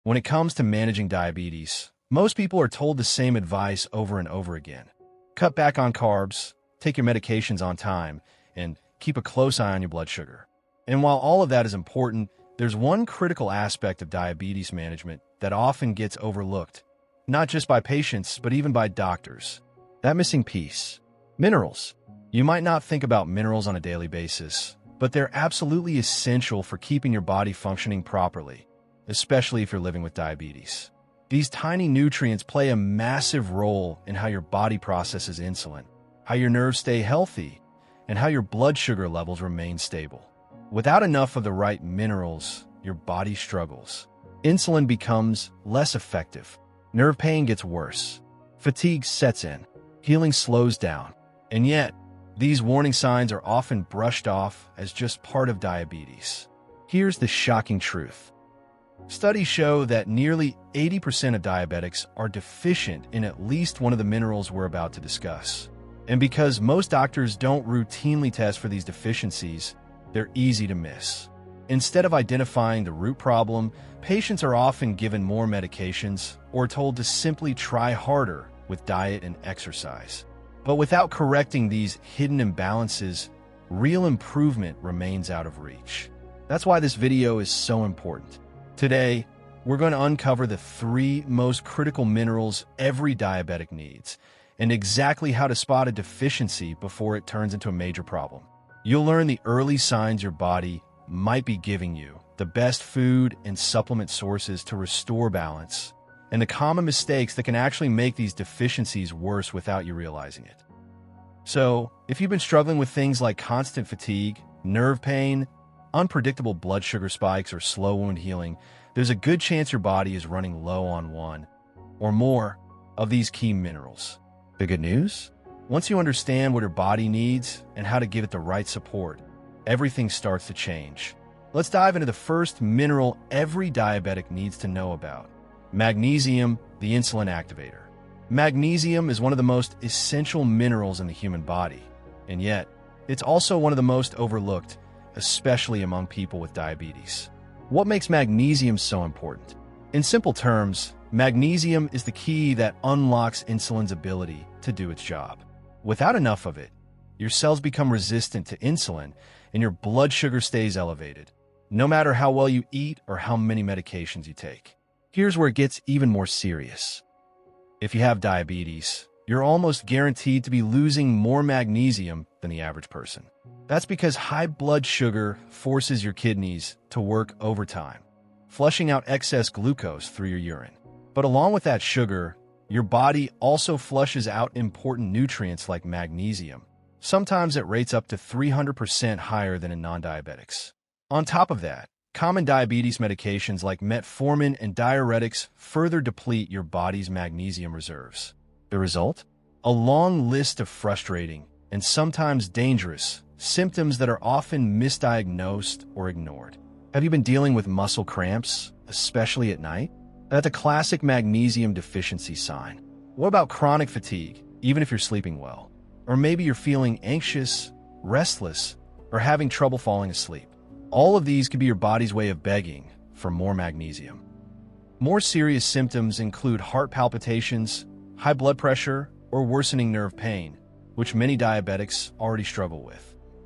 When it comes to managing diabetes, most people are told the same advice over and over again. Cut back on carbs, take your medications on time, and keep a close eye on your blood sugar. And while all of that is important, there's one critical aspect of diabetes management that often gets overlooked, not just by patients, but even by doctors. That missing piece: minerals. You might not think about minerals on a daily basis, but they're absolutely essential for keeping your body functioning properly, especially if you're living with diabetes. These tiny nutrients play a massive role in how your body processes insulin, how your nerves stay healthy, and how your blood sugar levels remain stable. Without enough of the right minerals, your body struggles. Insulin becomes less effective. Nerve pain gets worse. Fatigue sets in. Healing slows down. And yet, these warning signs are often brushed off as just part of diabetes. Here's the shocking truth. Studies show that nearly 80% of diabetics are deficient in at least one of the minerals we're about to discuss. And because most doctors don't routinely test for these deficiencies, they're easy to miss. Instead of identifying the root problem, patients are often given more medications or told to simply try harder with diet and exercise. But without correcting these hidden imbalances, real improvement remains out of reach. That's why this video is so important. Today, we're going to uncover the 3 most critical minerals every diabetic needs, and exactly how to spot a deficiency before it turns into a major problem. You'll learn the early signs your body might be giving you, the best food and supplement sources to restore balance, and the common mistakes that can actually make these deficiencies worse without you realizing it. So, if you've been struggling with things like constant fatigue, nerve pain, unpredictable blood sugar spikes, or slow wound healing, there's a good chance your body is running low on one or more of these key minerals. The good news? Once you understand what your body needs and how to give it the right support, everything starts to change. Let's dive into the first mineral every diabetic needs to know about: magnesium, the insulin activator. Magnesium is one of the most essential minerals in the human body, and yet it's also one of the most overlooked, especially among people with diabetes. What makes magnesium so important? In simple terms, magnesium is the key that unlocks insulin's ability to do its job. Without enough of it, your cells become resistant to insulin and your blood sugar stays elevated, no matter how well you eat or how many medications you take. Here's where it gets even more serious. If you have diabetes, you're almost guaranteed to be losing more magnesium than the average person. That's because high blood sugar forces your kidneys to work overtime, flushing out excess glucose through your urine. But along with that sugar, your body also flushes out important nutrients like magnesium, sometimes at rates up to 300% higher than in non-diabetics. On top of that, common diabetes medications like metformin and diuretics further deplete your body's magnesium reserves. The result? A long list of frustrating and sometimes dangerous symptoms that are often misdiagnosed or ignored. Have you been dealing with muscle cramps, especially at night? That's a classic magnesium deficiency sign. What about chronic fatigue, even if you're sleeping well? Or maybe you're feeling anxious, restless, or having trouble falling asleep. All of these could be your body's way of begging for more magnesium. More serious symptoms include heart palpitations, high blood pressure, or worsening nerve pain, which many diabetics already struggle with.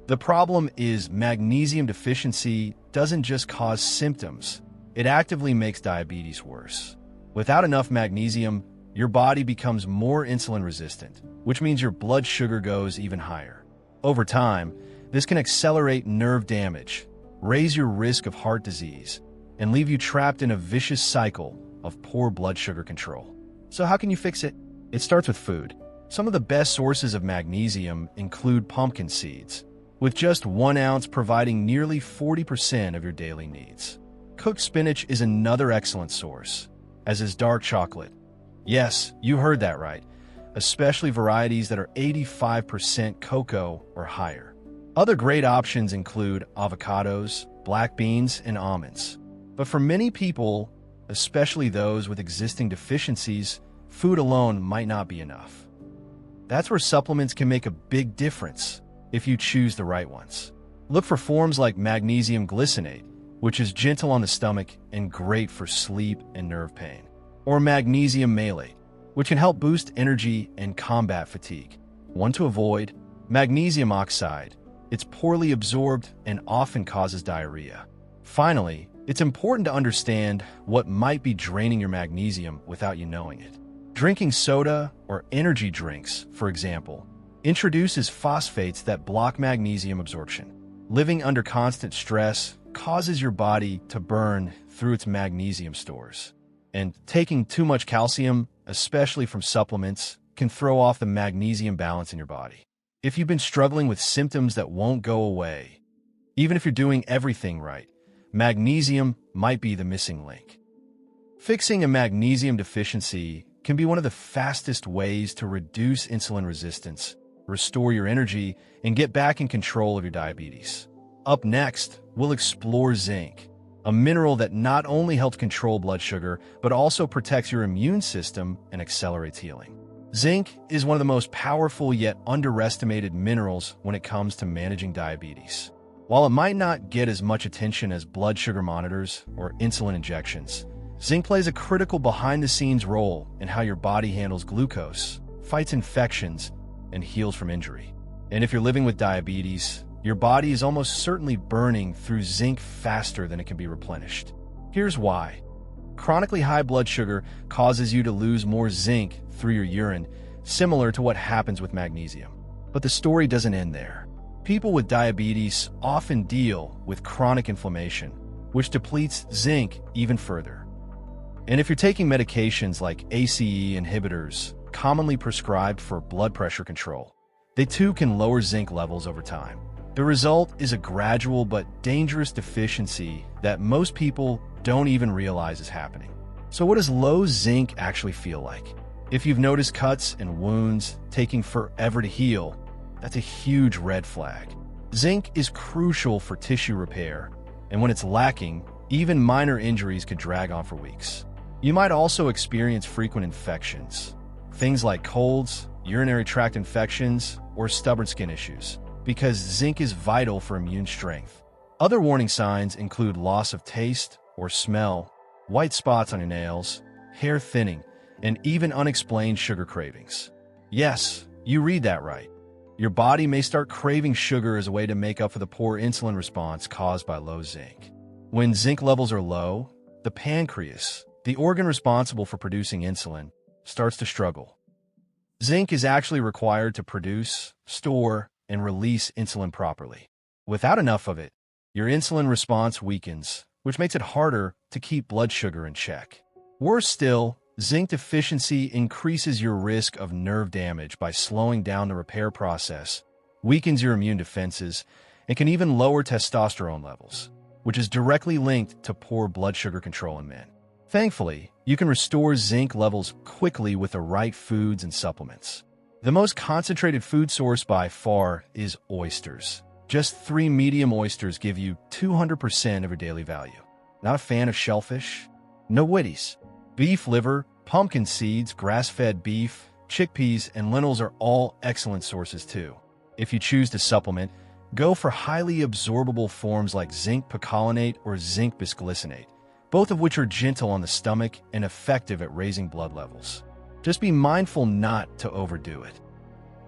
The problem is magnesium deficiency doesn't just cause symptoms, it actively makes diabetes worse. Without enough magnesium, your body becomes more insulin resistant, which means your blood sugar goes even higher. Over time, this can accelerate nerve damage, raise your risk of heart disease, and leave you trapped in a vicious cycle of poor blood sugar control. So how can you fix it? It starts with food. Some of the best sources of magnesium include pumpkin seeds, with just 1 ounce providing nearly 40% of your daily needs. Cooked spinach is another excellent source, as is dark chocolate. Yes, you heard that right, especially varieties that are 85% cocoa or higher. Other great options include avocados, black beans, and almonds. But for many people, especially those with existing deficiencies, food alone might not be enough. That's where supplements can make a big difference if you choose the right ones. Look for forms like magnesium glycinate, which is gentle on the stomach and great for sleep and nerve pain. Or magnesium malate, which can help boost energy and combat fatigue. One to avoid, magnesium oxide. It's poorly absorbed and often causes diarrhea. Finally, it's important to understand what might be draining your magnesium without you knowing it. Drinking soda or energy drinks, for example, introduces phosphates that block magnesium absorption. Living under constant stress causes your body to burn through its magnesium stores. And taking too much calcium, especially from supplements, can throw off the magnesium balance in your body. If you've been struggling with symptoms that won't go away, even if you're doing everything right, magnesium might be the missing link. Fixing a magnesium deficiency can be one of the fastest ways to reduce insulin resistance, restore your energy, and get back in control of your diabetes. Up next, we'll explore zinc, a mineral that not only helps control blood sugar, but also protects your immune system and accelerates healing. Zinc is one of the most powerful yet underestimated minerals when it comes to managing diabetes. While it might not get as much attention as blood sugar monitors or insulin injections, zinc plays a critical behind-the-scenes role in how your body handles glucose, fights infections, and heals from injury. And if you're living with diabetes, your body is almost certainly burning through zinc faster than it can be replenished. Here's why. Chronically high blood sugar causes you to lose more zinc through your urine, similar to what happens with magnesium. But the story doesn't end there. People with diabetes often deal with chronic inflammation, which depletes zinc even further. And if you're taking medications like ACE inhibitors, commonly prescribed for blood pressure control, they too can lower zinc levels over time. The result is a gradual but dangerous deficiency that most people don't even realize is happening. So what does low zinc actually feel like? If you've noticed cuts and wounds taking forever to heal, that's a huge red flag. Zinc is crucial for tissue repair, and when it's lacking, even minor injuries could drag on for weeks. You might also experience frequent infections, things like colds, urinary tract infections, or stubborn skin issues, because zinc is vital for immune strength. Other warning signs include loss of taste or smell, white spots on your nails, hair thinning, and even unexplained sugar cravings. Yes, you read that right. Your body may start craving sugar as a way to make up for the poor insulin response caused by low zinc. When zinc levels are low, the pancreas, the organ responsible for producing insulin, starts to struggle. Zinc is actually required to produce, store, and release insulin properly. Without enough of it, your insulin response weakens, which makes it harder to keep blood sugar in check. Worse still, zinc deficiency increases your risk of nerve damage by slowing down the repair process, weakens your immune defenses, and can even lower testosterone levels, which is directly linked to poor blood sugar control in men. Thankfully, you can restore zinc levels quickly with the right foods and supplements. The most concentrated food source by far is oysters. Just 3 medium oysters give you 200% of your daily value. Not a fan of shellfish? No witties. Beef liver, pumpkin seeds, grass-fed beef, chickpeas, and lentils are all excellent sources too. If you choose to supplement, go for highly absorbable forms like zinc picolinate or zinc bisglycinate, both of which are gentle on the stomach and effective at raising blood levels. Just be mindful not to overdo it.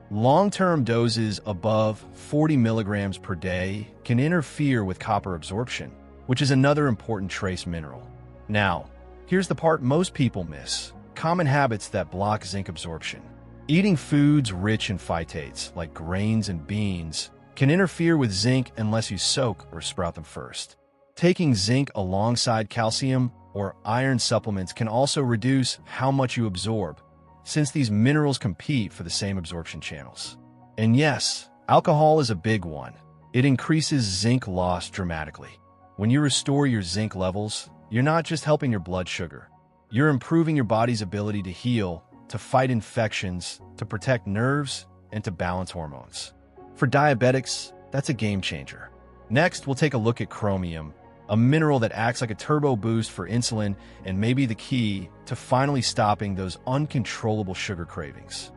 Long-term doses above 40 milligrams per day can interfere with copper absorption, which is another important trace mineral. Now, here's the part most people miss: common habits that block zinc absorption. Eating foods rich in phytates, like grains and beans, can interfere with zinc unless you soak or sprout them first. Taking zinc alongside calcium or iron supplements can also reduce how much you absorb, since these minerals compete for the same absorption channels. And yes, alcohol is a big one. It increases zinc loss dramatically. When you restore your zinc levels, you're not just helping your blood sugar. You're improving your body's ability to heal, to fight infections, to protect nerves, and to balance hormones. For diabetics, that's a game changer. Next, we'll take a look at chromium, a mineral that acts like a turbo boost for insulin and may be the key to finally stopping those uncontrollable sugar cravings.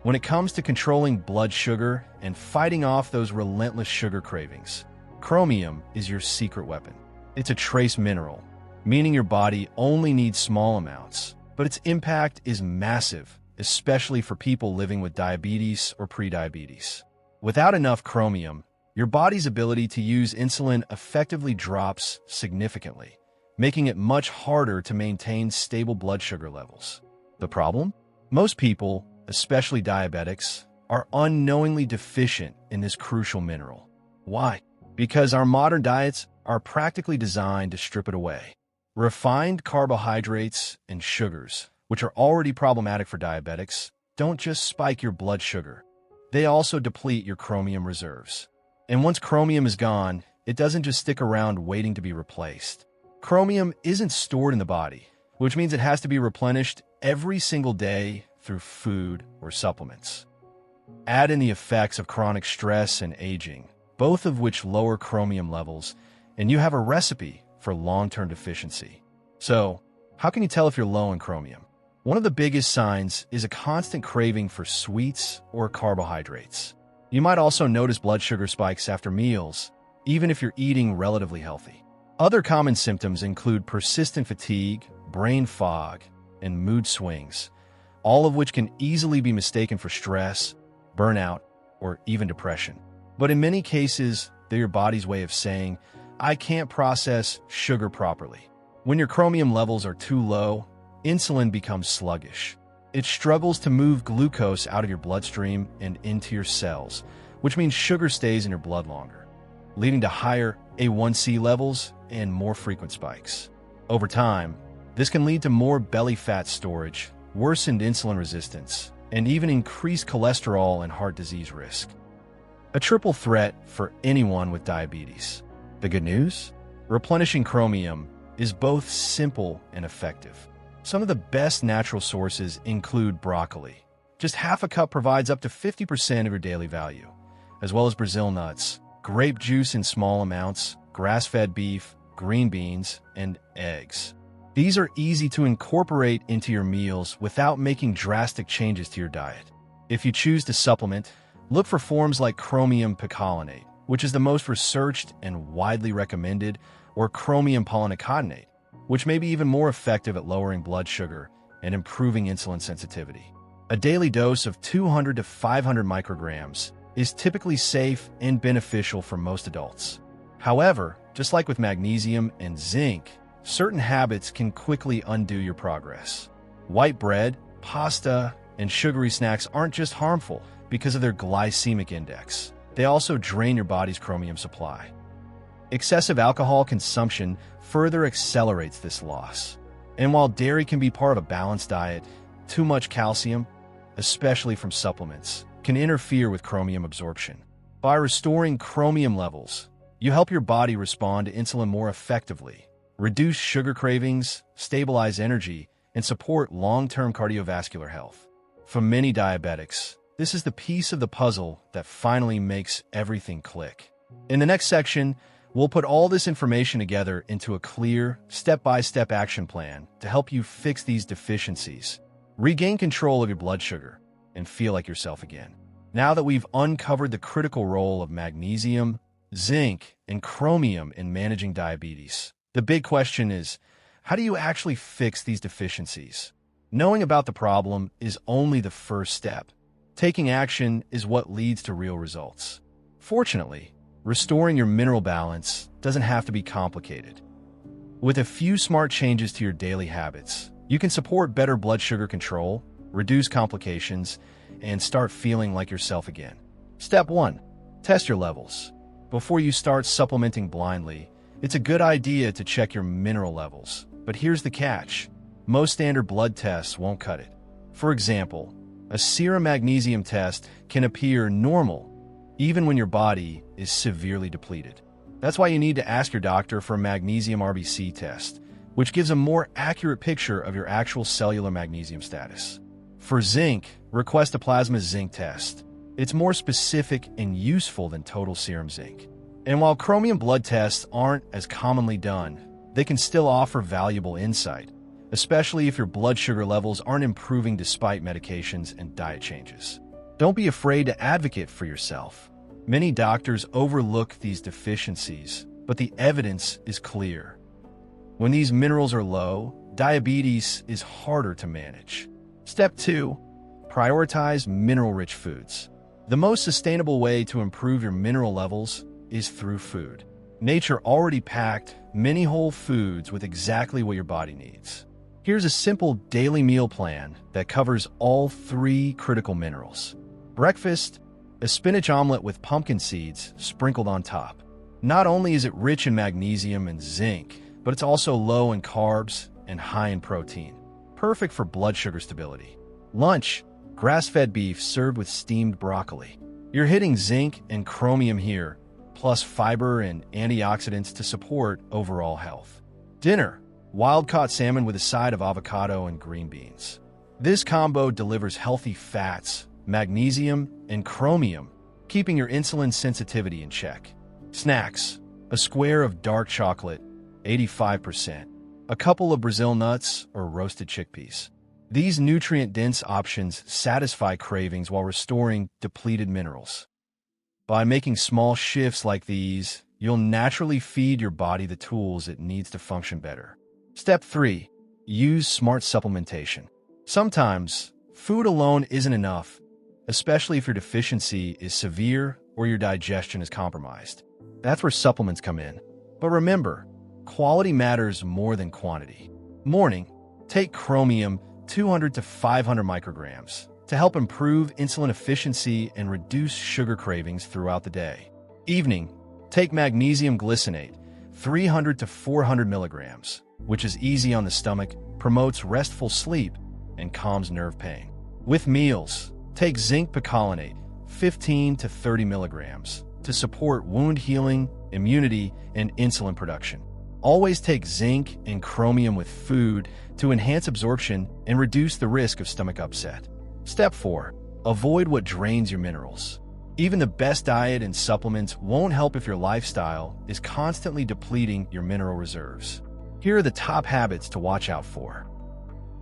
When it comes to controlling blood sugar and fighting off those relentless sugar cravings, chromium is your secret weapon. It's a trace mineral, meaning your body only needs small amounts, but its impact is massive, especially for people living with diabetes or prediabetes. Without enough chromium, your body's ability to use insulin effectively drops significantly, making it much harder to maintain stable blood sugar levels. The problem? Most people, especially diabetics, are unknowingly deficient in this crucial mineral. Why? Because our modern diets are practically designed to strip it away. Refined carbohydrates and sugars, which are already problematic for diabetics, don't just spike your blood sugar. They also deplete your chromium reserves. And once chromium is gone, it doesn't just stick around waiting to be replaced. Chromium isn't stored in the body, which means it has to be replenished every single day through food or supplements. Add in the effects of chronic stress and aging, both of which lower chromium levels, and you have a recipe for long-term deficiency. So, how can you tell if you're low in chromium? One of the biggest signs is a constant craving for sweets or carbohydrates. You might also notice blood sugar spikes after meals, even if you're eating relatively healthy. Other common symptoms include persistent fatigue, brain fog, and mood swings, all of which can easily be mistaken for stress, burnout, or even depression. But in many cases, they're your body's way of saying, I can't process sugar properly. When your chromium levels are too low, insulin becomes sluggish. It struggles to move glucose out of your bloodstream and into your cells, which means sugar stays in your blood longer, leading to higher A1C levels and more frequent spikes. Over time, this can lead to more belly fat storage, worsened insulin resistance, and even increased cholesterol and heart disease risk. A triple threat for anyone with diabetes. The good news? Replenishing chromium is both simple and effective. Some of the best natural sources include broccoli. Just half a cup provides up to 50% of your daily value, as well as Brazil nuts, grape juice in small amounts, grass-fed beef, green beans, and eggs. These are easy to incorporate into your meals without making drastic changes to your diet. If you choose to supplement, look for forms like chromium picolinate, which is the most researched and widely recommended, or chromium polyneucotinate, which may be even more effective at lowering blood sugar and improving insulin sensitivity. A daily dose of 200 to 500 micrograms is typically safe and beneficial for most adults. However, just like with magnesium and zinc, certain habits can quickly undo your progress. White bread, pasta, and sugary snacks aren't just harmful because of their glycemic index. They also drain your body's chromium supply. Excessive alcohol consumption further accelerates this loss. And while dairy can be part of a balanced diet, too much calcium, especially from supplements, can interfere with chromium absorption. By restoring chromium levels, you help your body respond to insulin more effectively, reduce sugar cravings, stabilize energy, and support long-term cardiovascular health. For many diabetics, this is the piece of the puzzle that finally makes everything click. In the next section, we'll put all this information together into a clear, step-by-step action plan to help you fix these deficiencies, regain control of your blood sugar, and feel like yourself again. Now that we've uncovered the critical role of magnesium, zinc, and chromium in managing diabetes, the big question is, how do you actually fix these deficiencies? Knowing about the problem is only the first step. Taking action is what leads to real results. Fortunately, restoring your mineral balance doesn't have to be complicated. With a few smart changes to your daily habits, you can support better blood sugar control, reduce complications, and start feeling like yourself again. Step 1. Test your levels. Before you start supplementing blindly, it's a good idea to check your mineral levels. But here's the catch. Most standard blood tests won't cut it. For example, a serum magnesium test can appear normal even when your body is severely depleted. That's why you need to ask your doctor for a magnesium RBC test, which gives a more accurate picture of your actual cellular magnesium status. For zinc, request a plasma zinc test. It's more specific and useful than total serum zinc. And while chromium blood tests aren't as commonly done, they can still offer valuable insight, especially if your blood sugar levels aren't improving despite medications and diet changes. Don't be afraid to advocate for yourself. Many doctors overlook these deficiencies but the evidence is clear. When these minerals are low, diabetes is harder to manage. Step 2. Prioritize mineral-rich foods. The most sustainable way to improve your mineral levels is through food. Nature already packed many whole foods with exactly what your body needs. Here's a simple daily meal plan that covers all 3 critical minerals. Breakfast: a spinach omelet with pumpkin seeds sprinkled on top. Not only is it rich in magnesium and zinc, but it's also low in carbs and high in protein. Perfect for blood sugar stability. Lunch: grass-fed beef served with steamed broccoli. You're hitting zinc and chromium here, plus fiber and antioxidants to support overall health. Dinner: wild-caught salmon with a side of avocado and green beans. This combo delivers healthy fats, magnesium, and chromium, keeping your insulin sensitivity in check. Snacks: a square of dark chocolate, 85%, a couple of Brazil nuts or roasted chickpeas. These nutrient-dense options satisfy cravings while restoring depleted minerals. By making small shifts like these, you'll naturally feed your body the tools it needs to function better. Step 3. Use smart supplementation. Sometimes, food alone isn't enough, especially if your deficiency is severe or your digestion is compromised. That's where supplements come in. But remember, quality matters more than quantity. Morning: take chromium 200 to 500 micrograms to help improve insulin efficiency and reduce sugar cravings throughout the day. Evening: take magnesium glycinate 300 to 400 milligrams, which is easy on the stomach, promotes restful sleep, and calms nerve pain. With meals, take zinc picolinate 15 to 30 milligrams to support wound healing, immunity, and insulin production. Always take zinc and chromium with food to enhance absorption and reduce the risk of stomach upset. Step 4. Avoid what drains your minerals. Even the best diet and supplements won't help if your lifestyle is constantly depleting your mineral reserves. Here are the top habits to watch out for.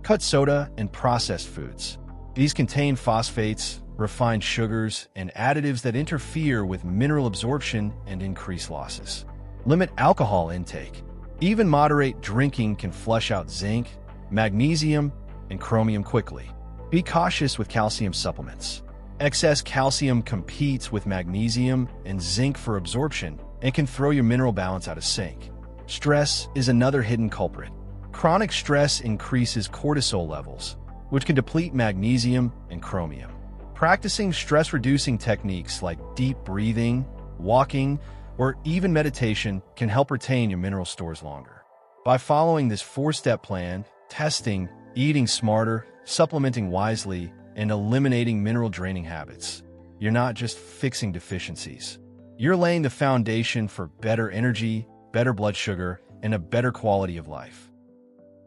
Cut soda and processed foods. These contain phosphates, refined sugars, and additives that interfere with mineral absorption and increase losses. Limit alcohol intake. Even moderate drinking can flush out zinc, magnesium, and chromium quickly. Be cautious with calcium supplements. Excess calcium competes with magnesium and zinc for absorption and can throw your mineral balance out of sync. Stress is another hidden culprit. Chronic stress increases cortisol levels, which can deplete magnesium and chromium. Practicing stress-reducing techniques like deep breathing, walking, or even meditation can help retain your mineral stores longer. By following this 4-step plan, testing, eating smarter, supplementing wisely, and eliminating mineral-draining habits, you're not just fixing deficiencies. You're laying the foundation for better energy, better blood sugar, and a better quality of life.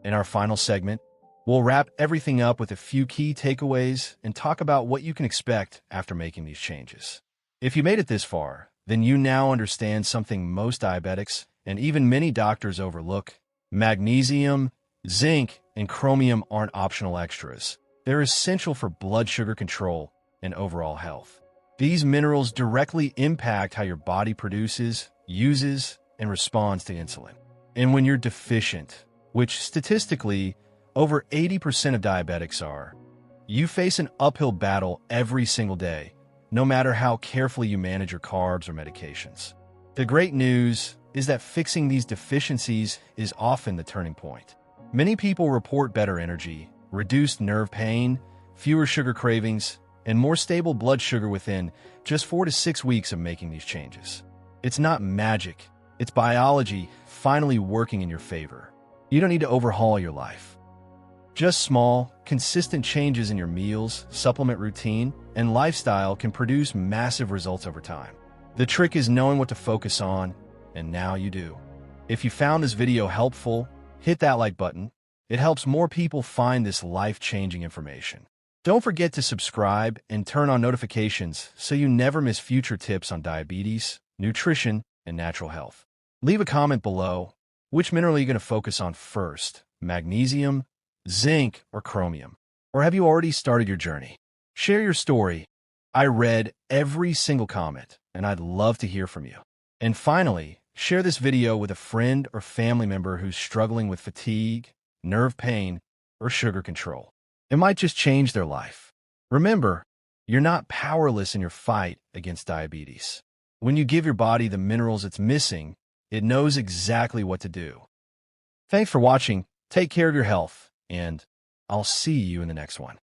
In our final segment, we'll wrap everything up with a few key takeaways and talk about what you can expect after making these changes. If you made it this far, then you now understand something most diabetics and even many doctors overlook. Magnesium, zinc, and chromium aren't optional extras. They're essential for blood sugar control and overall health. These minerals directly impact how your body produces, uses, and responds to insulin. And when you're deficient, which statistically over 80% of diabetics are, you face an uphill battle every single day, no matter how carefully you manage your carbs or medications. The great news is that fixing these deficiencies is often the turning point. Many people report better energy, reduced nerve pain, fewer sugar cravings, and more stable blood sugar within just 4 to 6 weeks of making these changes. It's not magic, it's biology finally working in your favor. You don't need to overhaul your life. Just small, consistent changes in your meals, supplement routine, and lifestyle can produce massive results over time. The trick is knowing what to focus on, and now you do. If you found this video helpful, hit that like button. It helps more people find this life-changing information. Don't forget to subscribe and turn on notifications so you never miss future tips on diabetes, nutrition, and natural health. Leave a comment below. Which mineral are you going to focus on first? Magnesium, zinc, or chromium? Or have you already started your journey? Share your story. I read every single comment, and I'd love to hear from you. And finally, Share this video with a friend or family member who's struggling with fatigue, nerve pain, or sugar control. It might just change their life. Remember, you're not powerless in your fight against diabetes. When you give your body the minerals it's missing, it knows exactly what to do. Thanks for watching. Take care of your health, and I'll see you in the next one.